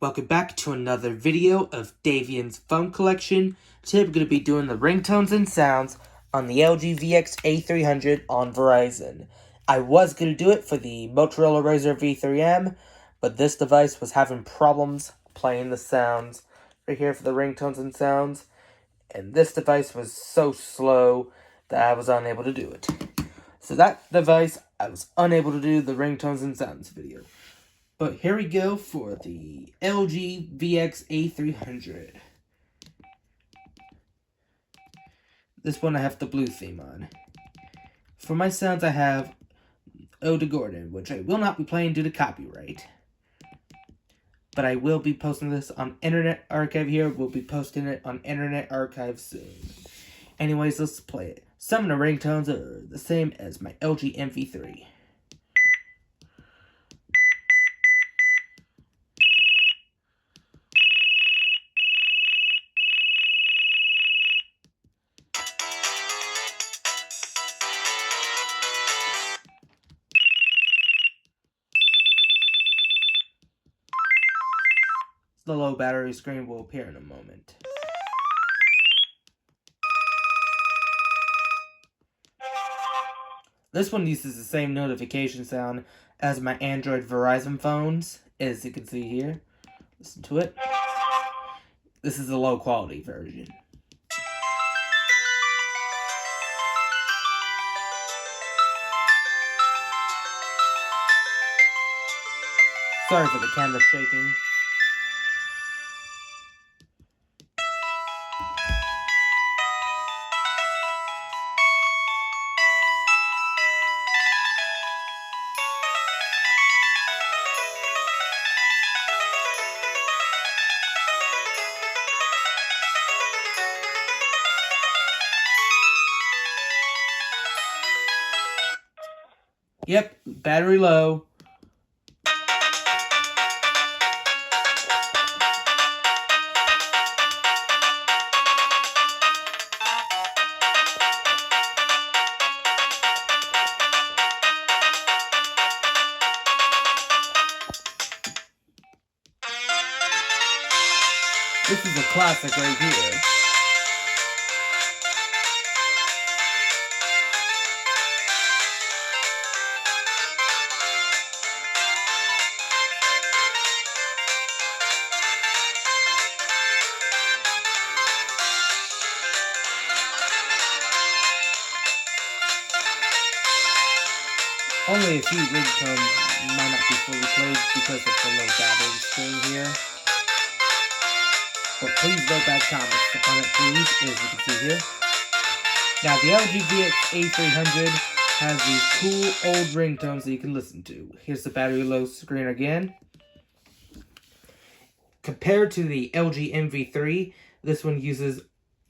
Welcome back to another video of Davian's phone collection. Today we're going to be doing the ringtones and sounds on the LG VX8300 on Verizon. I was going to do it for the Motorole Razr V3M, but this device was having problems playing the sounds right here for the ringtones and sounds. And this device was so slow that I was unable to do it. So that device, I was unable to do the ringtones and sounds video. But here we go for the LG VX8300. This one I have the blue theme on. For my sounds I have Ode to Gordon, which I will not be playing due to copyright. But I will be posting this on Internet Archive here. We'll be posting it on Internet Archive soon. Anyways, let's play it. Some of the ringtones are the same as my LG MV3. The low battery screen will appear in a moment. This one uses the same notification sound as my Android Verizon phones, as you can see here. Listen to it. This is the low quality version. Sorry for the camera shaking. Yep, battery low. This is a classic right here. Only a few ringtones might not be fully played because of the low battery screen here. But please vote bad comments on it, please, as you can see here. Now, the LG VX8300 has these cool old ringtones that you can listen to. Here's the battery low screen again. Compared to the LG MV3, this one uses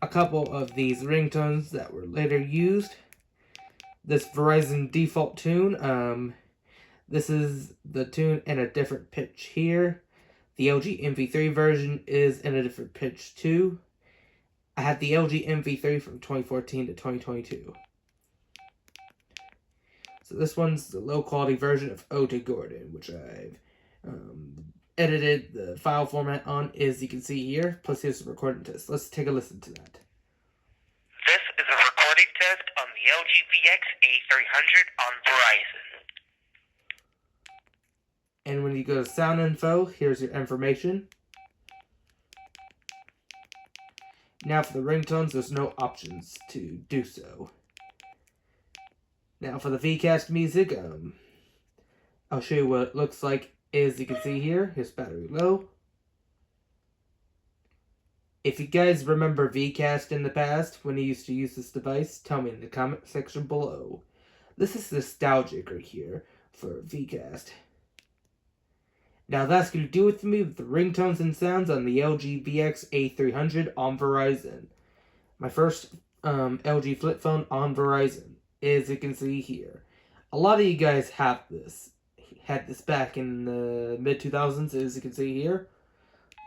a couple of these ringtones that were later used. This Verizon default tune, this is the tune in a different pitch here. The LG MV3 version is in a different pitch too. I had the LG MV3 from 2014 to 2022. So this one's the low quality version of Ode to Gordon, which I've edited the file format on, as you can see here. Plus here's the recording test. Let's take a listen to that. This is a recording test on the LG VX8300 on Verizon. And when you go to sound info, here's your information. Now for the ringtones, there's no options to do so. Now for the VCast music, I'll show you what it looks like. As you can see here, here's battery low. If you guys remember VCast in the past, when you used to use this device, tell me in the comment section below. This is nostalgic right here for VCast. Now that's going to do it for me with the ringtones and sounds on the LG VX8300 on Verizon. My first LG flip phone on Verizon, as you can see here. A lot of you guys have this. Had this back in the mid-2000s, as you can see here.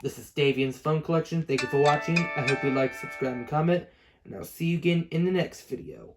This is Davian's phone collection. Thank you for watching. I hope you like, subscribe, and comment. And I'll see you again in the next video.